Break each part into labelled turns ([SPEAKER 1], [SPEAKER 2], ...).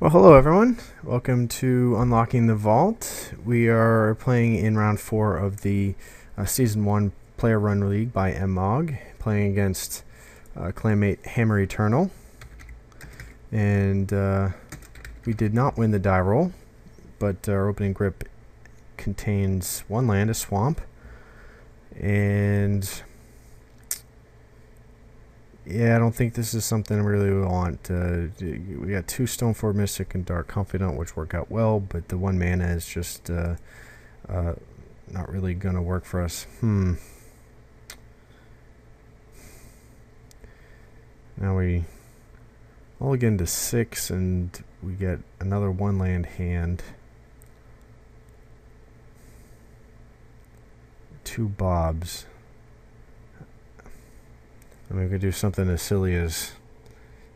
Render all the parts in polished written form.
[SPEAKER 1] Well, hello everyone. Welcome to Unlocking the Vault. We are playing in round 4 of the Season 1 Player Run League by MMogg, playing against clanmate Hammer Eternal. And we did not win the die roll, but our opening grip contains one land, a swamp, and yeah, I don't think this is something really we want. We got two Stoneforge Mystic and Dark Confidant, which work out well, but the one mana is just not really going to work for us. Now we all get into 6, and we get another one land hand. 2 Bobs. I mean, we could do something as silly as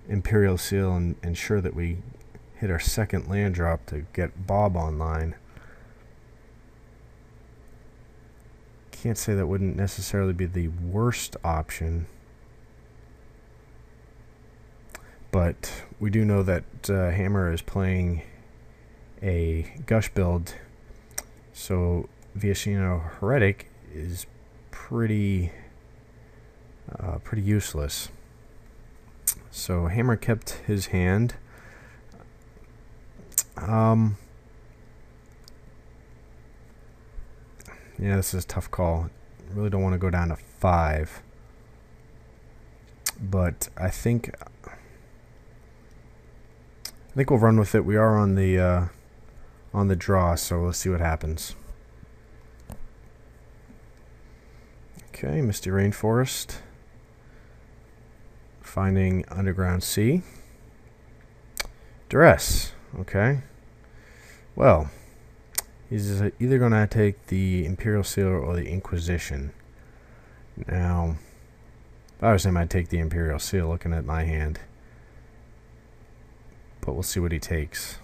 [SPEAKER 1] Imperial Seal and ensure that we hit our second land drop to get Bob online. Can't say that wouldn't necessarily be the worst option, but we do know that Hammer is playing a Gush build, so Viashino Heretic is pretty useless. So Hammer kept his hand. Yeah, this is a tough call. Really don't want to go down to 5, but I think we'll run with it. We are on the draw, so let's see what happens. Okay, Misty Rainforest. Finding Underground Sea. Duress. Okay. Well, he's either going to take the Imperial Seal or the Inquisition. Now, I was saying I'd take the Imperial Seal looking at my hand. But we'll see what he takes.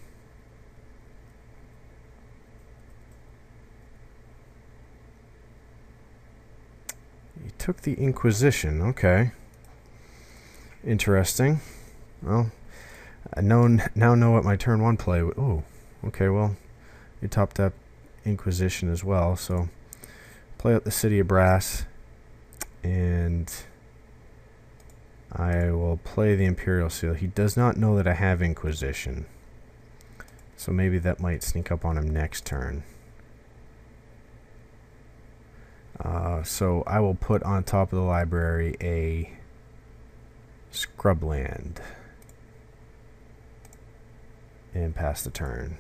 [SPEAKER 1] He took the Inquisition. Okay. Interesting. Well, I now know what my turn 1 play. Oh, okay. Well, he topped up Inquisition as well. So play out the City of Brass, and I will play the Imperial Seal. He does not know that I have Inquisition, so maybe that might sneak up on him next turn. So I will put on top of the library a Scrubland and pass the turn.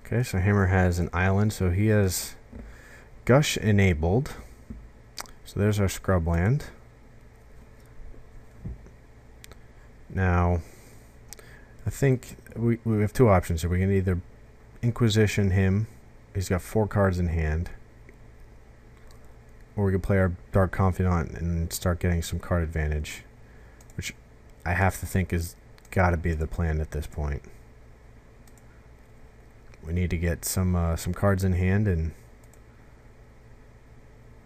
[SPEAKER 1] Okay, so Hammer has an island, so he has Gush enabled. So there's our Scrubland. Now, I think we have 2 options here. We can either Inquisition him. He's got 4 cards in hand. Or we could play our Dark Confidant and start getting some card advantage, which I have to think is got to be the plan at this point. We need to get some cards in hand, and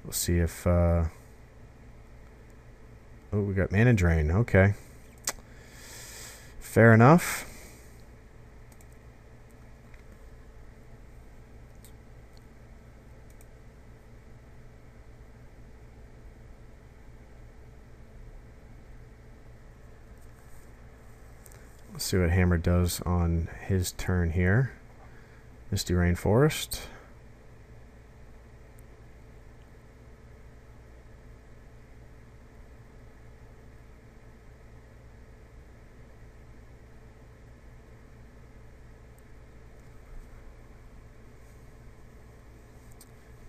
[SPEAKER 1] we'll see if oh, we got Mana Drain. Okay, fair enough. Let's see what Hammer does on his turn here. Misty Rainforest.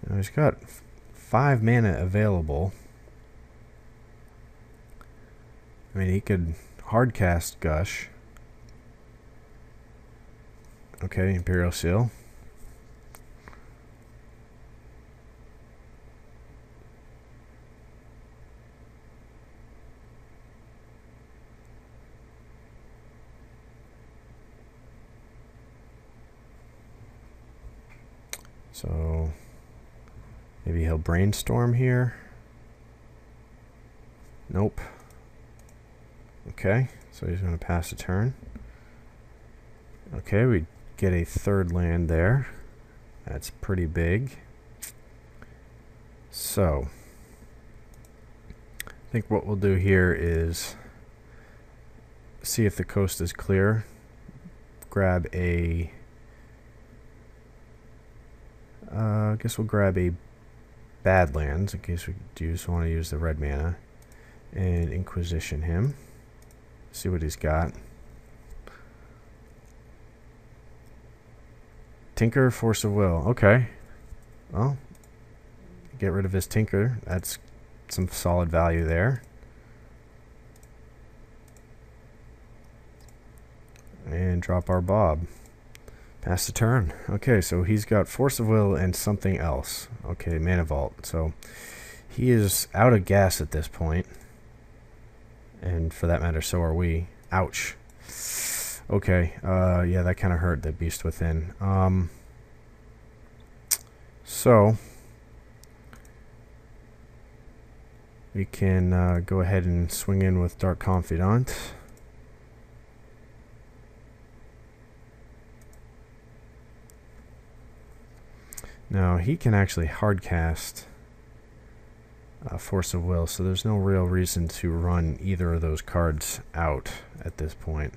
[SPEAKER 1] Now he's got 5 mana available. I mean, he could hardcast Gush. Okay, Imperial Seal. So maybe he'll brainstorm here. Nope. Okay, so he's going to pass a turn. Okay, we get a third land there. That's pretty big. So, I think what we'll do here is see if the coast is clear. Grab a... I guess we'll grab a Badlands in case we do want to use the red mana. And Inquisition him. See what he's got. Tinker, Force of Will. Okay. Well, get rid of his Tinker. That's some solid value there. And drop our Bob. Pass the turn. Okay, so he's got Force of Will and something else. Okay, Mana Vault. So he is out of gas at this point. And for that matter, so are we. Ouch. Okay, yeah, that kind of hurt, that Beast Within. So we can go ahead and swing in with Dark Confidant. Now, he can actually hardcast Force of Will, so there's no real reason to run either of those cards out at this point.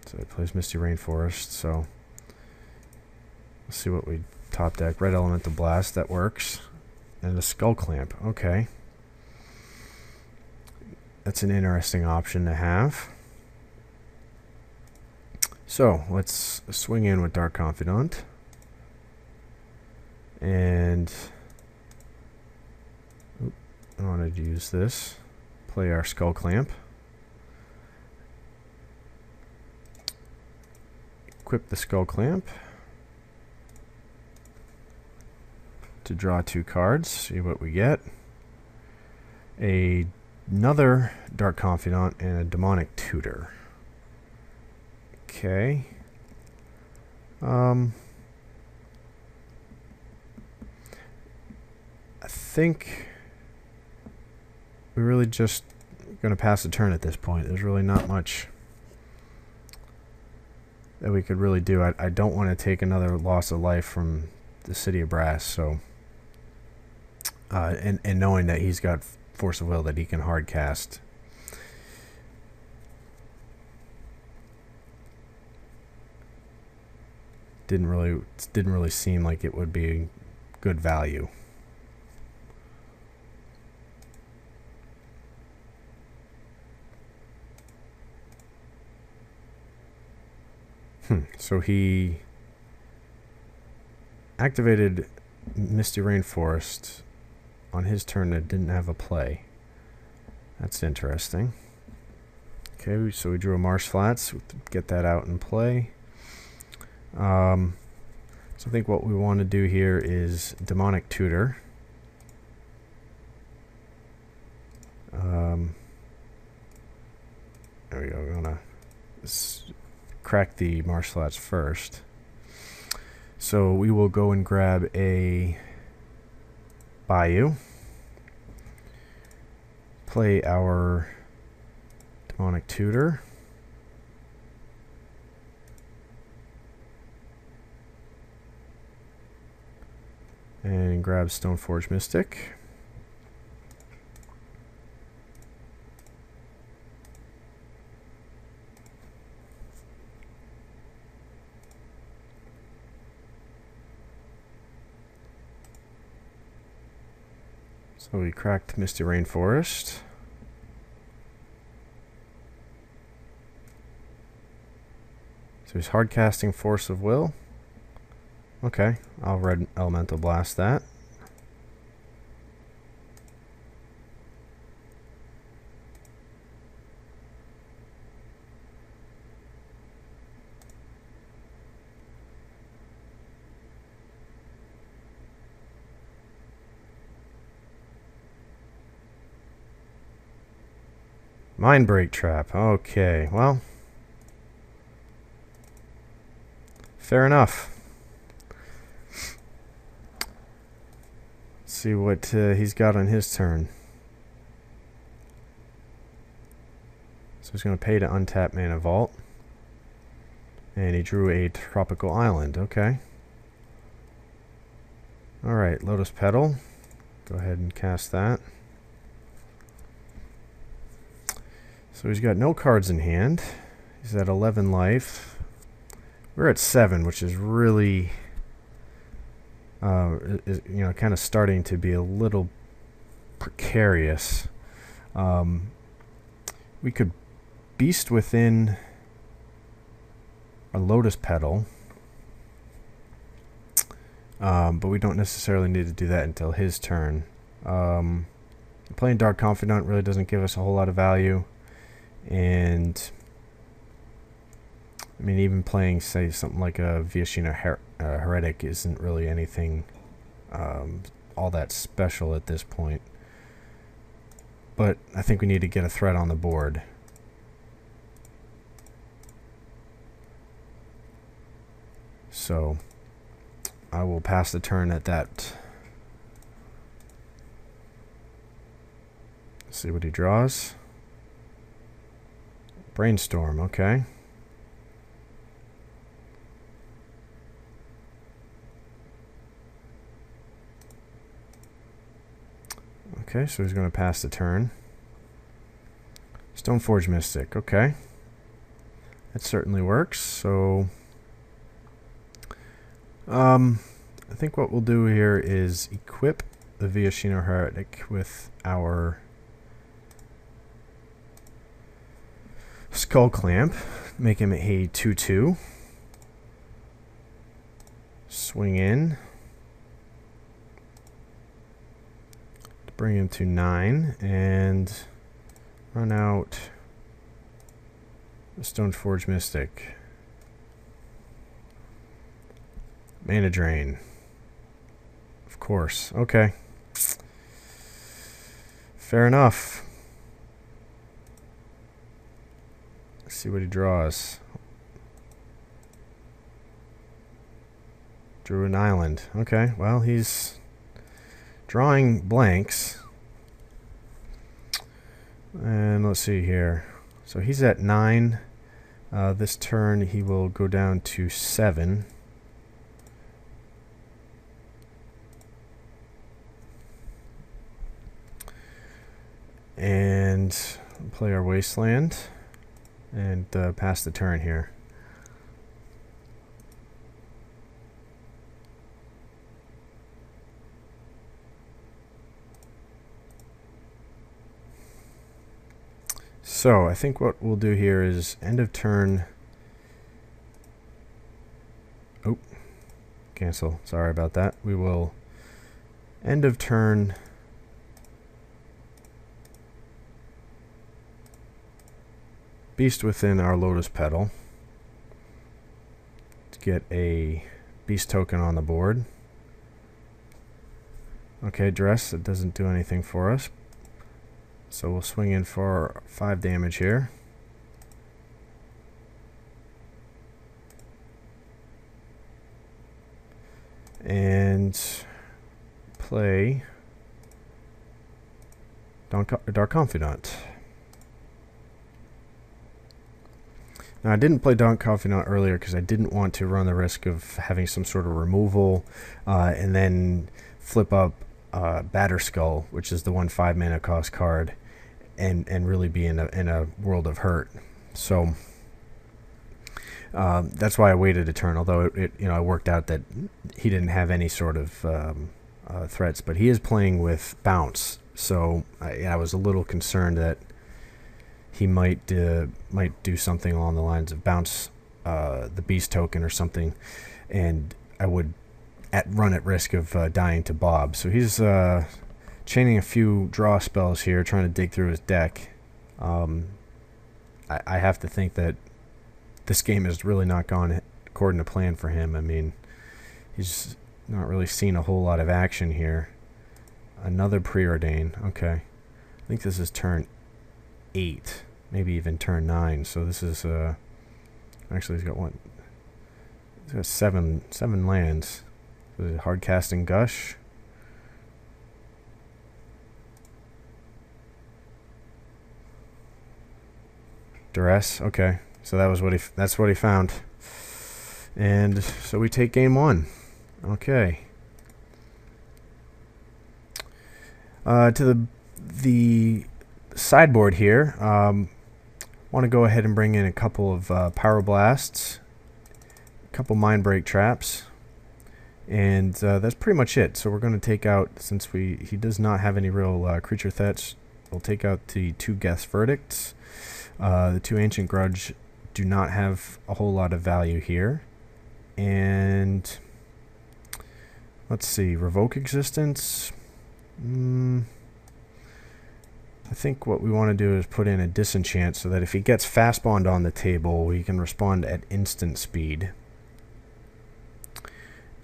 [SPEAKER 1] So it plays Misty Rainforest, so let's see what we top deck. Red Elemental Blast, that works. And a Skull Clamp, okay. That's an interesting option to have. So let's swing in with Dark Confidant. And I wanted to use this. Play our Skull Clamp. Equip the Skull Clamp to draw 2 cards. See what we get. Another Dark Confidant and a Demonic Tutor. Okay. I think we're really just going to pass the turn at this point. There's really not much that we could really do. I don't want to take another loss of life from the City of Brass, so and knowing that he's got Force of Will that he can hard cast. Didn't really seem like it would be good value. So he activated Misty Rainforest on his turn that didn't have a play. That's interesting. Okay, so we drew a Marsh Flats. Get that out in play. So I think what we want to do here is Demonic Tutor. There we go. We're gonna crack the Marsh Flats first. So we will go and grab a Bayou. Play our Demonic Tutor. And grab Stoneforge Mystic. So we cracked Misty Rainforest. So he's hard casting Force of Will. Okay, I'll Red Elemental Blast that. Mindbreak Trap. Okay, well, fair enough. see what he's got on his turn. So he's going to pay to untap Mana Vault. And he drew a Tropical Island. Okay. Alright, Lotus Petal. Go ahead and cast that. So he's got no cards in hand. He's at 11 life. We're at 7, which is really, kind of starting to be a little precarious. We could Beast Within a Lotus Petal, but we don't necessarily need to do that until his turn. Playing Dark Confidant really doesn't give us a whole lot of value, and I mean, even playing, say, something like a Viashino Heretic isn't really anything all that special at this point. But I think we need to get a threat on the board. So I will pass the turn at that. See what he draws. Brainstorm, okay. Okay, so he's going to pass the turn. Stoneforge Mystic, okay. That certainly works. So I think what we'll do here is equip the Viashino Heretic with our Skull Clamp. Make him a 2/2. Swing in. Bring him to 9 and run out the Stoneforge Mystic. Mana Drain. Of course. Okay. Fair enough. Let's see what he draws. Drew an island. Okay, well, he's drawing blanks. And let's see here. So he's at 9. This turn he will go down to 7. And play our Wasteland and pass the turn here. So I think what we'll do here is end of turn. Oh, cancel. Sorry about that. We will end of turn. Beast Within our Lotus Petal to get a beast token on the board. Okay, Dress, it doesn't do anything for us. So we'll swing in for 5 damage here. And play Dark Confidant. Now, I didn't play Dark Confidant earlier because I didn't want to run the risk of having some sort of removal and then flip up Batterskull, which is the 1/5 mana cost card, and really be in a world of hurt. So that's why I waited a turn. Although it worked out that he didn't have any sort of threats, but he is playing with bounce. So I was a little concerned that he might do something along the lines of bounce the beast token or something, and I would run at risk of dying to Bob. So he's chaining a few draw spells here, trying to dig through his deck. I have to think that this game has really not gone according to plan for him. I mean, he's not really seen a whole lot of action here. Another Preordain. Okay. I think this is turn 8, maybe even turn 9. So this is actually he's got one. He's got seven lands. Hard Casting Gush. Duress. Okay, so that was what that's what he found. And so we take game 1. Okay. To the sideboard here, want to go ahead and bring in a couple of Pyroblasts, a couple Mindbreak Traps, and that's pretty much it. So we're going to take out, since he does not have any real creature threats, we'll take out the 2 Geth's Verdicts. The 2 Ancient Grudge do not have a whole lot of value here. And let's see, Revoke Existence. I think what we want to do is put in a disenchant so that if he gets fast spawned on the table, he can respond at instant speed.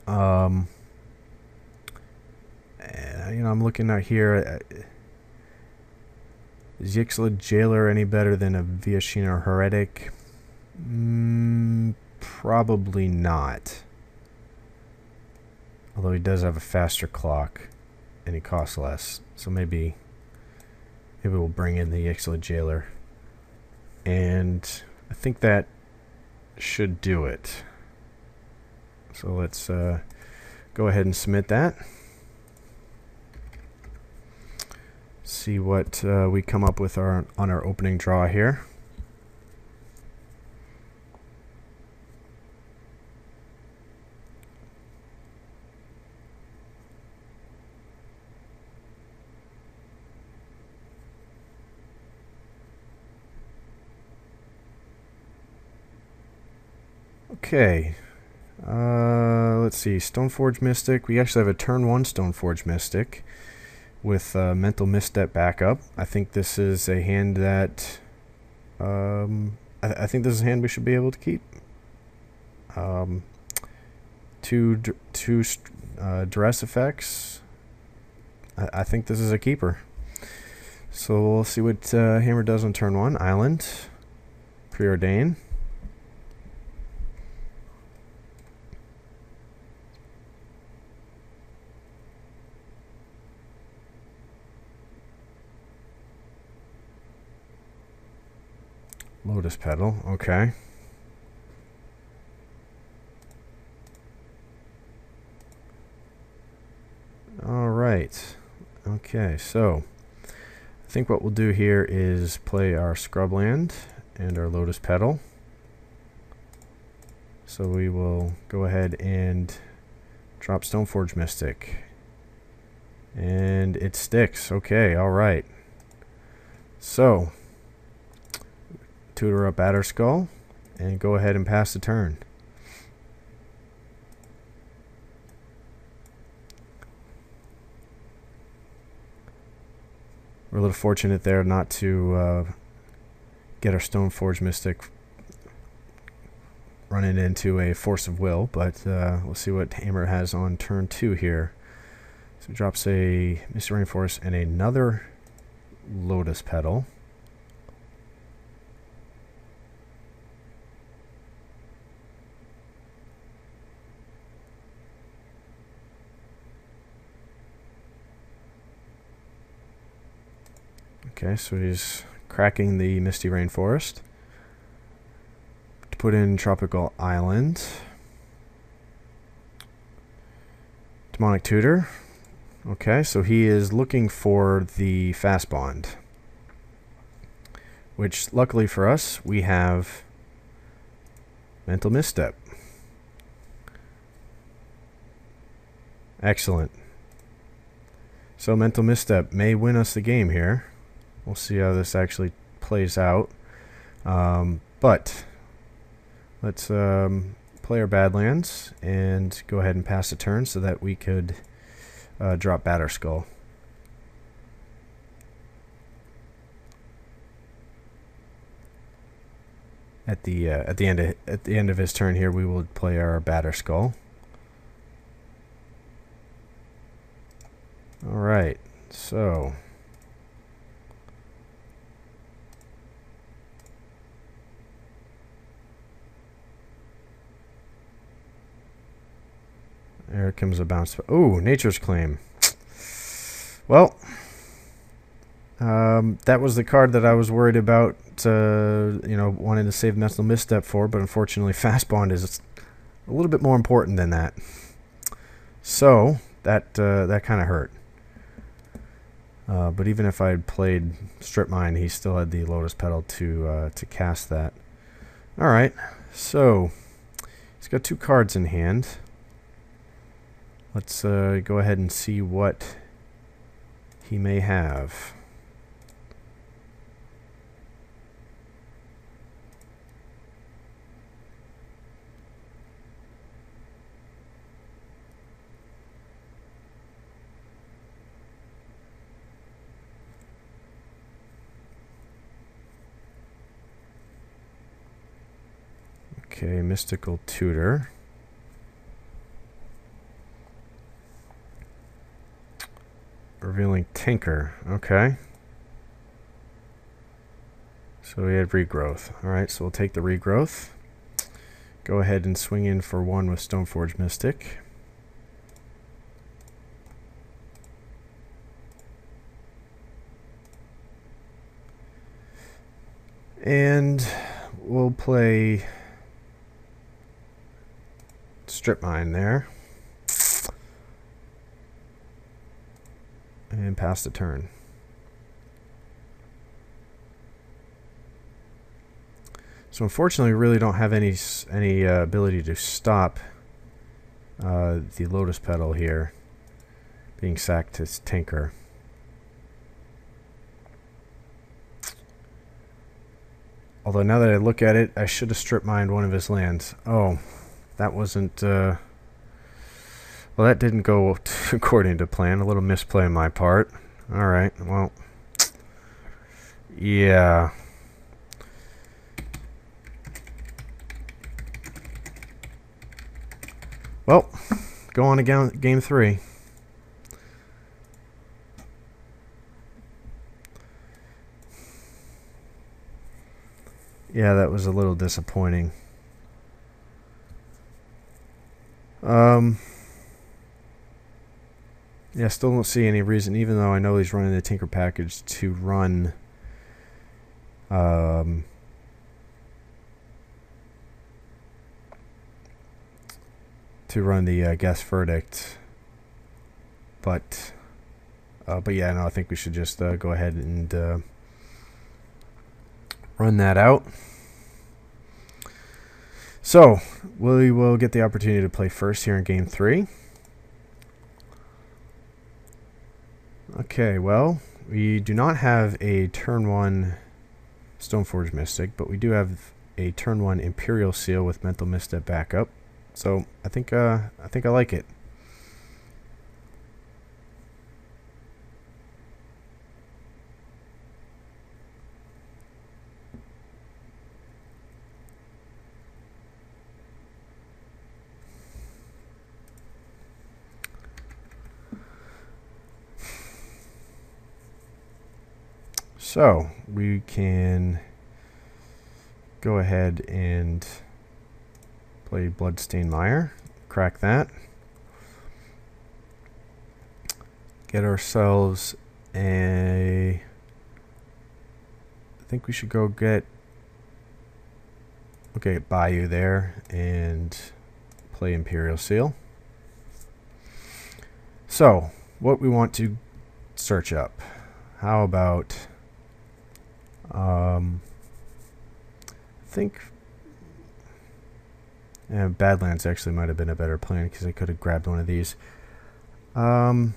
[SPEAKER 1] You know, I'm looking out here. Is Yixla Jailer any better than a Viashina Heretic? Probably not. Although he does have a faster clock, and he costs less. So maybe we'll bring in the Yixla Jailer. And I think that should do it. So let's go ahead and submit that. See what we come up with on our opening draw here. Okay, let's see, Stoneforge Mystic. We actually have a turn 1 Stoneforge Mystic with Mental Misstep backup. I think this is a hand that I think this is a hand we should be able to keep. Two duress effects. I think this is a keeper. So we'll see what Hammer does on turn 1. Island, Preordain. Lotus Petal, okay. Alright. Okay, so I think what we'll do here is play our Scrubland and our Lotus Petal. So we will go ahead and drop Stoneforge Mystic. And it sticks. Okay, alright. So tutor up Batterskull and go ahead and pass the turn. We're a little fortunate there not to get our Stoneforge Mystic running into a Force of Will, but we'll see what Hammer has on turn 2 here. So he drops a Misty Rainforest and another Lotus Petal. Okay, so he's cracking the Misty Rainforest to put in Tropical Island. Demonic Tutor. Okay, so he is looking for the Fast Bond, which luckily for us, we have Mental Misstep. Excellent. So Mental Misstep may win us the game here. We'll see how this actually plays out. But let's play our Badlands and go ahead and pass the turn so that we could drop Batterskull. At the end of his turn here, we will play our Batterskull. All right, so. There comes a bounce. Oh, Nature's Claim. Well, That was the card that I was worried about, wanting to save Mental Misstep for, but unfortunately Fast Bond is a little bit more important than that. So, that kind of hurt. But even if I had played Strip Mine, he still had the Lotus Petal to cast that. Alright, so he's got 2 cards in hand. Let's go ahead and see what he may have. Okay, Mystical Tutor. Revealing Tinker. Okay. So we had Regrowth. Alright, so we'll take the Regrowth. Go ahead and swing in for 1 with Stoneforge Mystic. And we'll play Strip Mine there. And pass the turn. So unfortunately, we really don't have any ability to stop the Lotus Petal here being sacked to Tinker. Although now that I look at it, I should have strip mined one of his lands. Oh, that wasn't... well, that didn't go according to plan. A little misplay on my part. Alright, well... yeah... well, go on to game 3. Yeah, that was a little disappointing. Yeah, still don't see any reason, even though I know he's running the Tinker package, to run the Guess Verdict. But yeah, no, I think we should just go ahead and run that out. So, we will get the opportunity to play first here in game 3. Okay, well, we do not have a turn 1 Stoneforge Mystic, but we do have a turn 1 Imperial Seal with Mental Misstep backup. So, I think I like it. So, we can go ahead and play Bloodstained Mire, crack that, get ourselves a... I think we should go get... okay, Bayou there, and play Imperial Seal. So, what we want to search up. How about... I think Badlands actually might have been a better plan because I could have grabbed one of these. Let's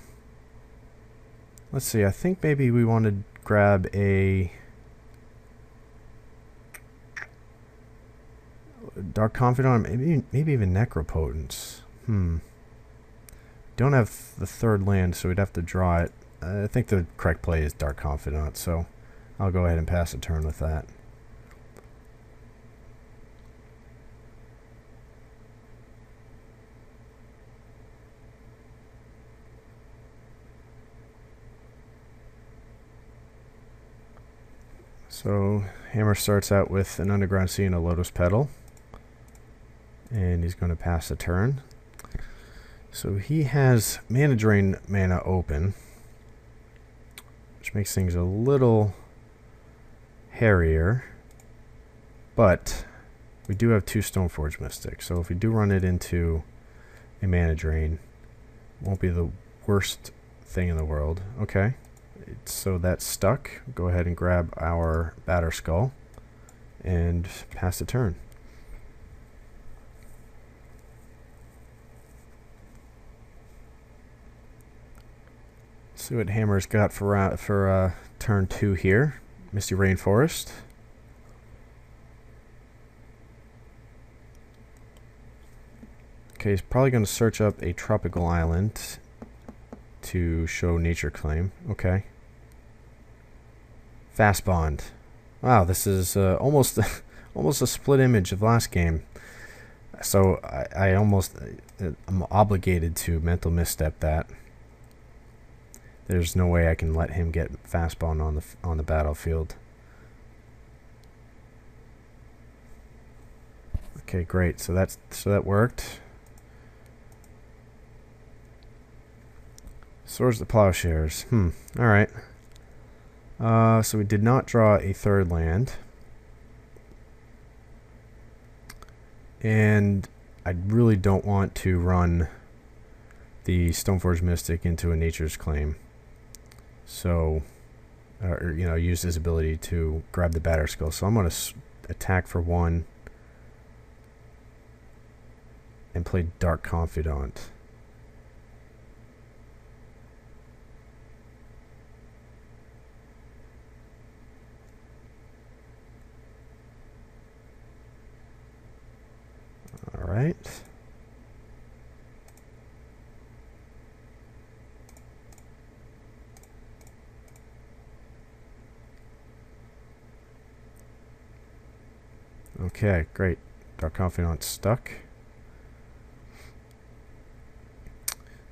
[SPEAKER 1] see, I think maybe we want to grab a Dark Confidant, maybe even Necropotence. Don't have the third land, so we'd have to draw it. I think the correct play is Dark Confidant, so I'll go ahead and pass a turn with that. So Hammer starts out with an Underground Sea and a Lotus Petal, and he's going to pass a turn. So he has Mana Drain mana open, which which makes things a little hairier. But we do have 2 Stoneforge Mystics, so if we do run it into a mana drain, it won't be the worst thing in the world. Okay, so that's stuck. Go ahead and grab our Batter Skull and pass the turn. See what Hammer's got for turn 2 here. Misty Rainforest. Okay, he's probably going to search up a tropical island to show Nature Claim. Okay. Fast Bond. Wow, this is almost a split image of last game. So I'm obligated to mental misstep that. There's no way I can let him get Fast Bond on the battlefield. Okay, great. So that worked. Swords to Plowshares. Alright. So we did not draw a 3rd land. And I really don't want to run the Stoneforge Mystic into a Nature's Claim. So, use his ability to grab the Batter Skull. So I'm going to attack for 1 and play Dark Confidant. Alright. Okay, great. Dark Confidant stuck.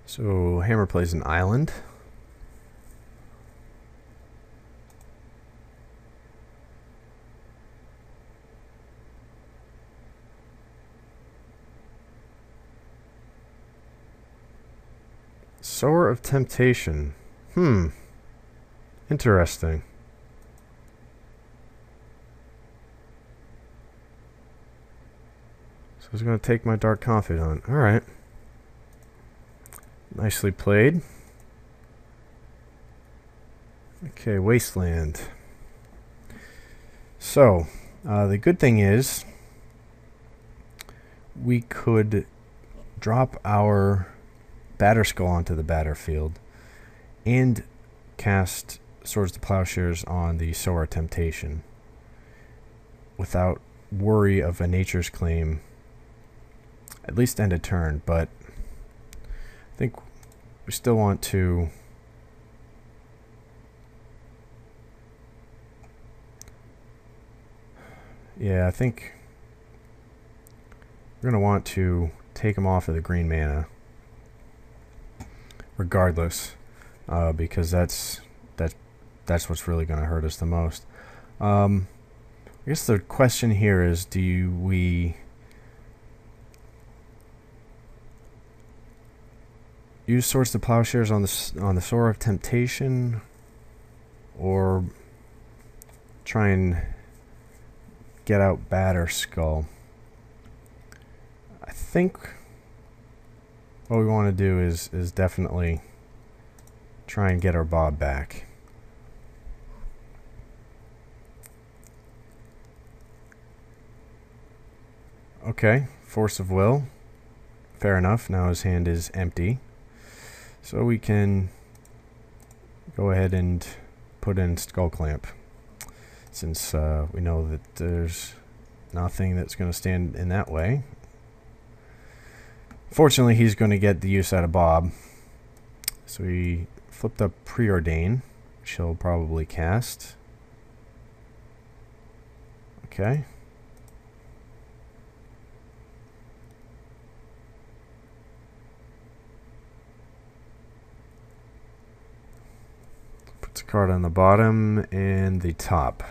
[SPEAKER 1] So Hammer plays an island. Sower of Temptation. Interesting. So he's going to take my Dark Confidant. Alright. Nicely played. Okay, Wasteland. So, the good thing is we could drop our Batter Skull onto the battlefield and cast Swords to Plowshares on the Sower of Temptation without worry of a Nature's Claim, at least end a turn. But I think we still want to I think we're going to want to take him off of the green mana regardless, because that's what's really going to hurt us the most. I guess the question here is, do we use Swords to Plowshares on the Sower of Temptation, or try and get out Batter Skull? I think what we want to do is definitely try and get our Bob back. Okay, Force of Will. Fair enough. Now his hand is empty. So we can go ahead and put in Skull Clamp, since we know that there's nothing that's going to stand in that way. Fortunately, he's going to get the use out of Bob. So he flipped up Preordain, which he'll probably cast. Okay. Puts a card on the bottom and the top.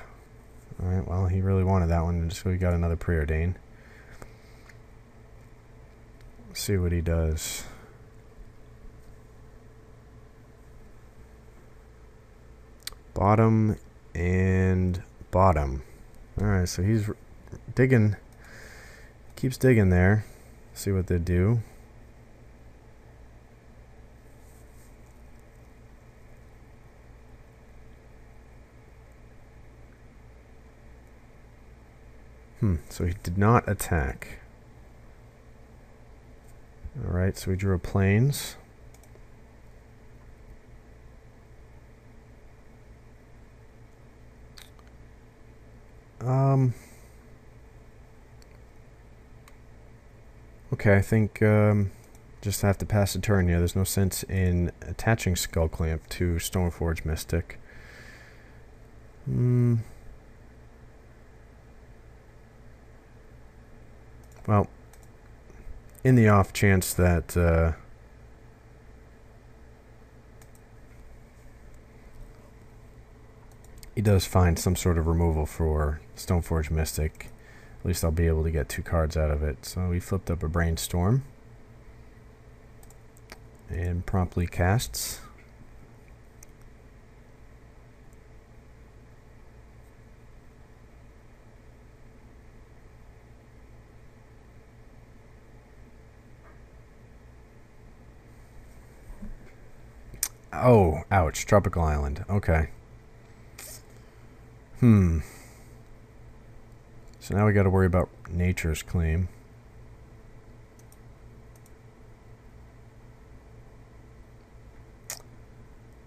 [SPEAKER 1] Alright, well, he really wanted that one, so we got another Preordain. Let's see what he does. Bottom and bottom. Alright, so he's digging, keeps digging there. See what they do. So he did not attack. Alright, so we drew a plains. Okay, I think just have to pass a turn here. There's no sense in attaching Skull Clamp to Stoneforge Mystic. Well, in the off chance that he does find some sort of removal for Stoneforge Mystic, at least I'll be able to get 2 cards out of it. So we flipped up a Brainstorm and promptly casts. Oh, ouch. Tropical Island. Okay. So now we got to worry about Nature's Claim.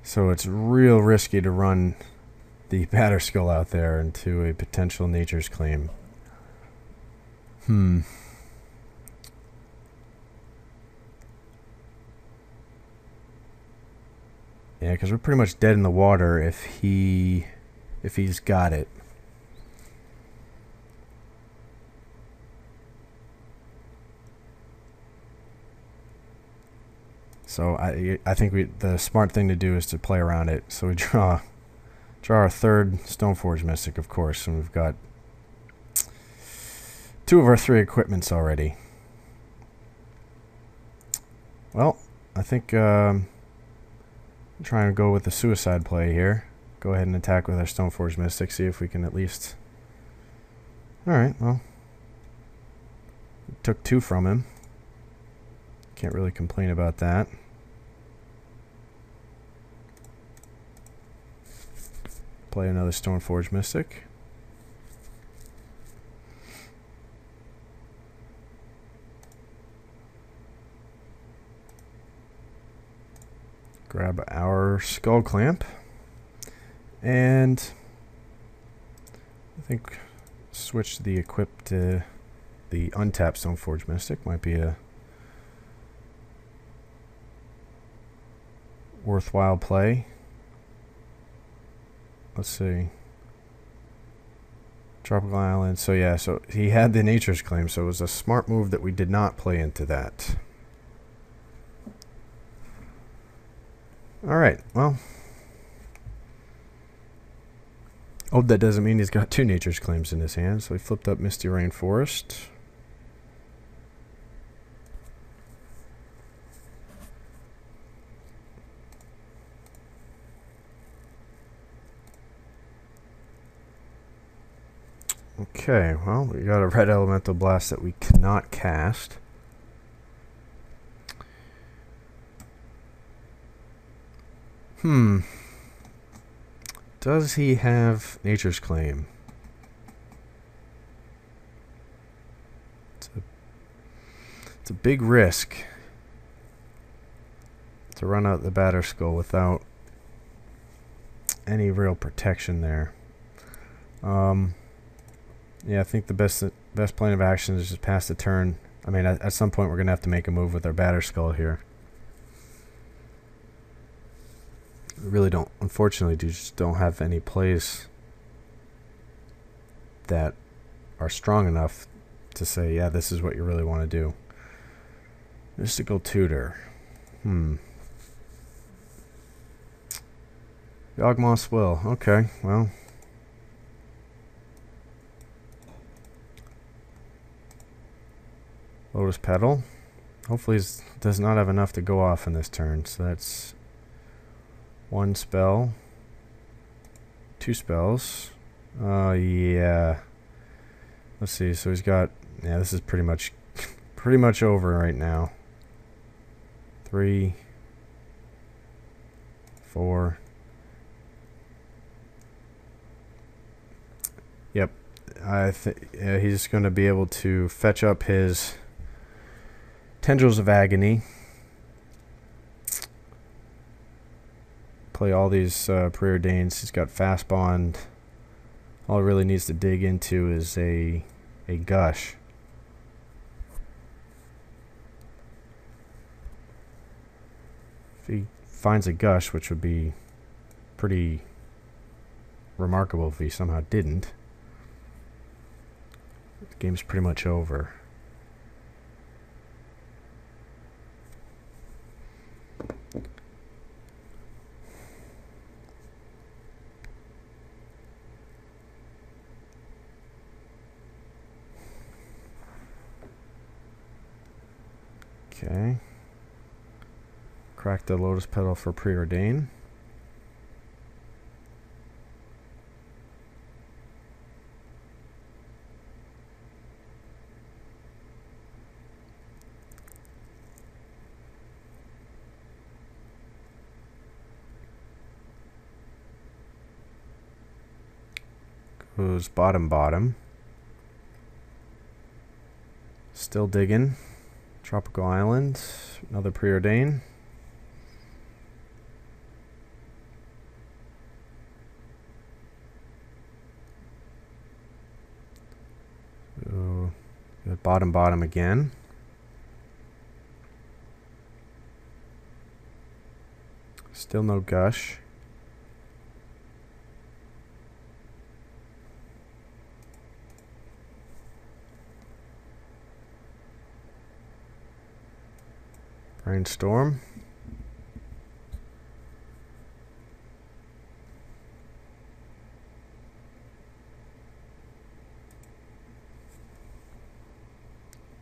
[SPEAKER 1] So it's real risky to run the Batterskull out there into a potential Nature's Claim. Yeah, because we're pretty much dead in the water if he's got it. So I think the smart thing to do is to play around it. So we draw our 3rd Stoneforge Mystic, of course, and we've got 2 of our 3 equipments already. Well, I think I'm trying to go with the suicide play here. Go ahead and attack with our Stoneforge Mystic, see if we can at least... Alright, well, took 2 from him. Can't really complain about that. Play another Stoneforge Mystic. Grab our Skull Clamp. And I think switch the equip to the untapped Stoneforge Mystic. Might be a worthwhile play. Let's see. Tropical Island. So yeah, so he had the Nature's Claim, so it was a smart move that we did not play into that. Alright, well. Oh, that doesn't mean he's got 2 Nature's Claims in his hand, so he flipped up Misty Rainforest. Okay, well, we got a red elemental blast that we cannot cast. Does he have Nature's Claim? It's a big risk to run out the Batterskull without any real protection there. Yeah, I think the best plan of action is just pass the turn. I mean, at some point we're going to have to make a move with our Batterskull here. We really don't, unfortunately, just don't have any plays that are strong enough to say, yeah, this is what you really want to do. Mystical Tutor. Yawgmoth's Will. Okay, well. Lotus Petal. Hopefully he does not have enough to go off in this turn. So that's 1 spell. 2 spells. Yeah. Let's see. So he's got. Yeah, this is pretty much over right now. 3, 4. Yep. He's going to be able to fetch up his Tendrils of Agony. Play all these preordains. He's got Fast Bond. All he really needs to dig into is a gush. If he finds a gush, which would be pretty remarkable if he somehow didn't, the game's pretty much over. Okay. Crack the Lotus Petal for Preordain. Goes bottom. Still digging. Tropical Island. Another Preordain. So, bottom again. Still no gush. Brainstorm.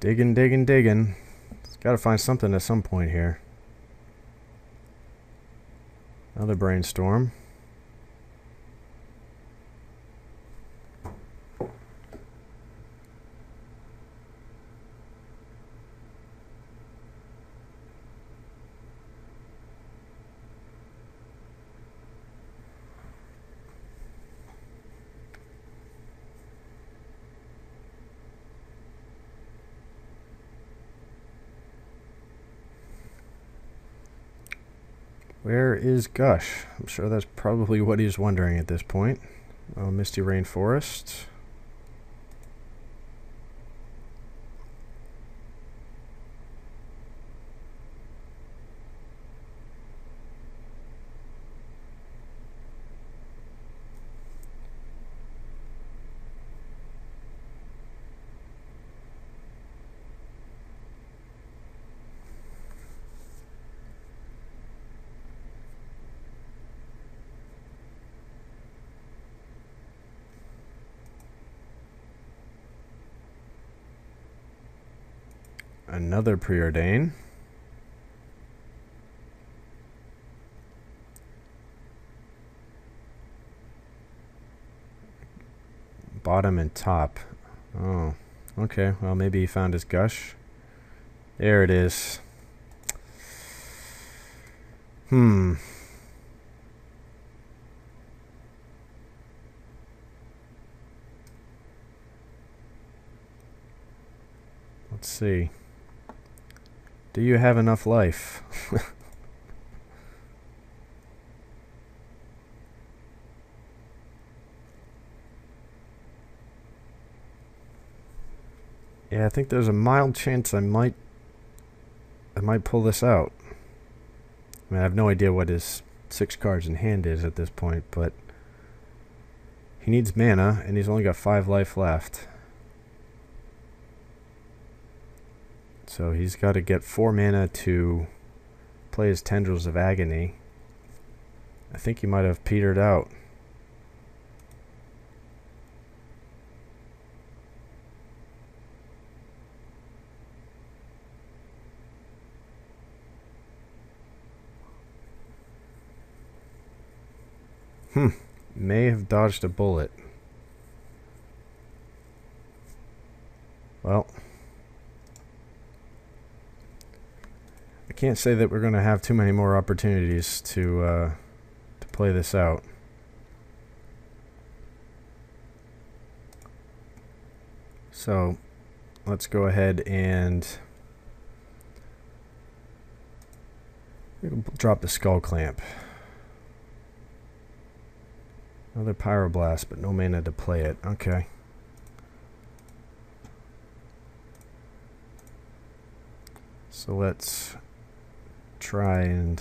[SPEAKER 1] Digging. It's got to find something at some point here. Another Brainstorm. Where is Gush? I'm sure that's probably what he's wondering at this point. Oh, Misty Rainforest. Another Preordain. Bottom and top. Oh, okay. Well, maybe he found his Gush. There it is. Let's see. Do you have enough life? Yeah, I think there's a mild chance I might pull this out. I mean, I have no idea what his 6 cards in hand is at this point, but he needs mana, and he's only got 5 life left. So he's got to get 4 mana to play his Tendrils of Agony. I think he might have petered out. may have dodged a bullet. Well, I can't say that we're going to have too many more opportunities to play this out. So let's go ahead and drop the skull clamp. Another pyroblast, but no mana to play it. Okay. So let's try and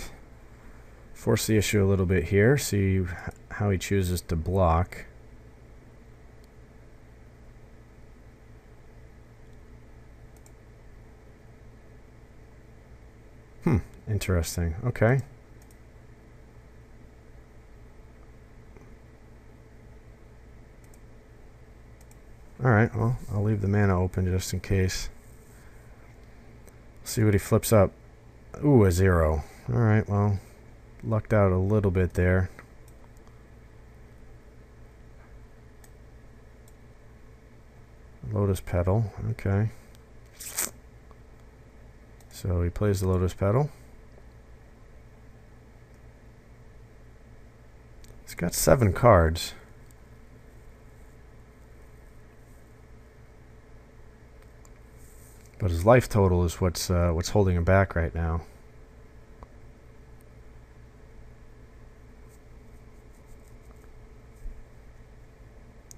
[SPEAKER 1] force the issue a little bit here, see how he chooses to block. Interesting. Okay. Alright, well, I'll leave the mana open just in case. See what he flips up. Ooh, a 0. Alright, well, lucked out a little bit there. Lotus Petal, okay. So he plays the Lotus Petal. He's got 7 cards. But his life total is what's holding him back right now.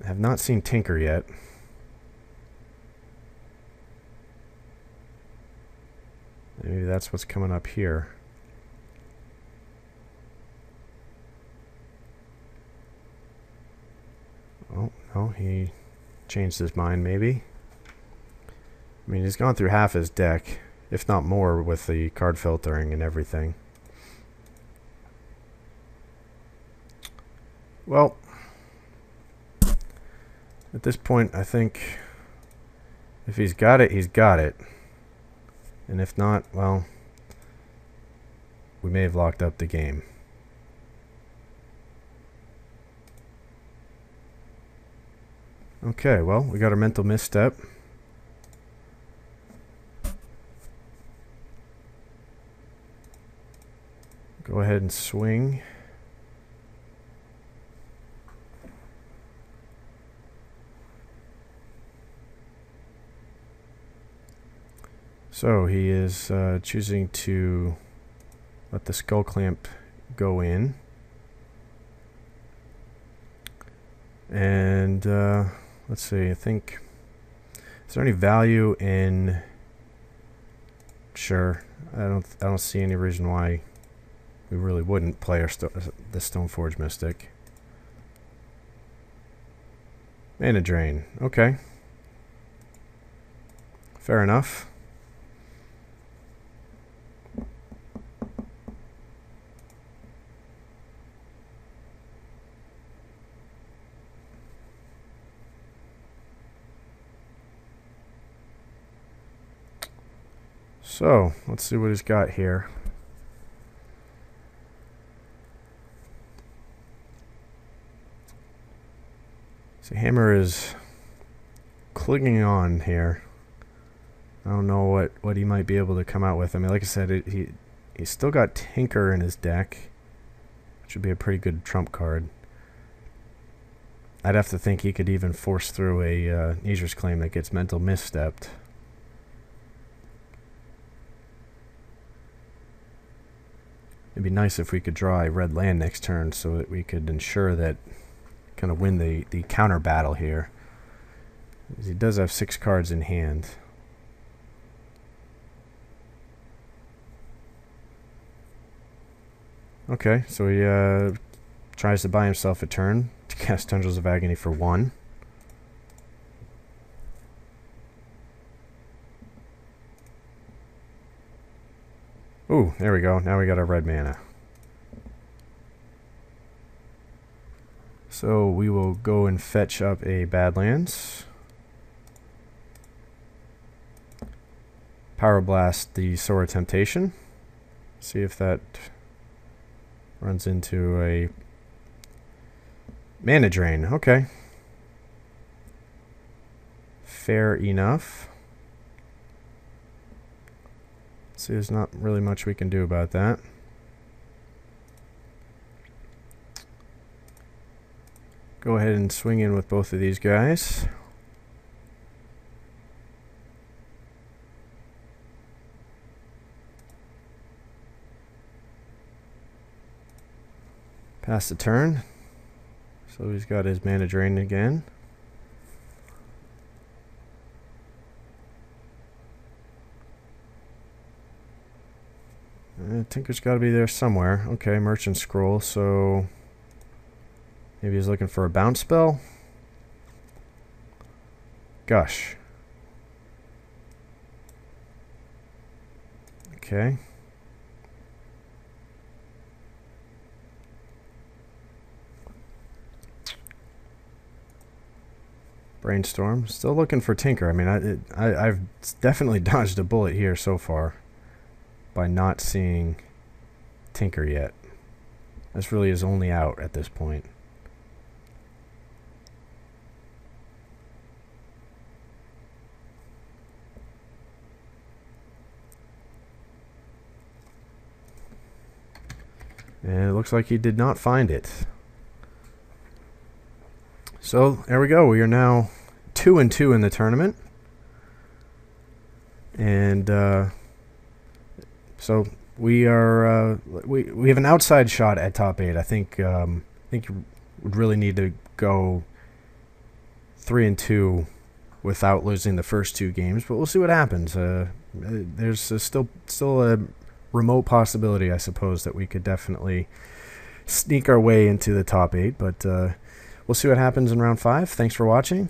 [SPEAKER 1] I have not seen Tinker yet. Maybe that's what's coming up here. Oh, no, he changed his mind maybe. I mean, he's gone through half his deck, if not more, with the card filtering and everything. Well, at this point, I think if he's got it, he's got it. And if not, well, we may have locked up the game. Okay, well, we got our mental misstep. Go ahead and swing. So he is choosing to let the skull clamp go in. And let's see, I think, is there any value in, sure, I don't see any reason why we really wouldn't play our the Stoneforge Mystic. Mana drain, okay. Fair enough. So, let's see what he's got here. So Hammer is clinging on here. I don't know what he might be able to come out with. I mean, like I said, he's still got Tinker in his deck, which would be a pretty good trump card. I'd have to think he could even force through a Nature's Claim that gets mental misstepped. It'd be nice if we could draw a red land next turn so that we could ensure that kind of win the counter battle here. He does have 6 cards in hand. Okay, so he tries to buy himself a turn to cast Tendrils of Agony for 1. Ooh, there we go. Now we got our red mana. So we will go and fetch up a Badlands. Pyroblast the Sora Temptation. See if that runs into a Mana drain. Okay. Fair enough. See, there's not really much we can do about that. Go ahead and swing in with both of these guys. Pass the turn. So he's got his mana drain again. Tinker's got to be there somewhere. Okay, Merchant Scroll, so maybe he's looking for a bounce spell. Gush. Okay. Brainstorm. Still looking for Tinker. I mean, I've definitely dodged a bullet here so far by not seeing Tinker yet. This really is only out at this point. And it looks like he did not find it. So there we go. We are now 2-2 in the tournament, and so we are we have an outside shot at top 8. I think you would really need to go 3-2 without losing the first 2 games, but we'll see what happens. There's still a remote possibility, I suppose, that we could definitely sneak our way into the top 8, but we'll see what happens in round 5. Thanks for watching.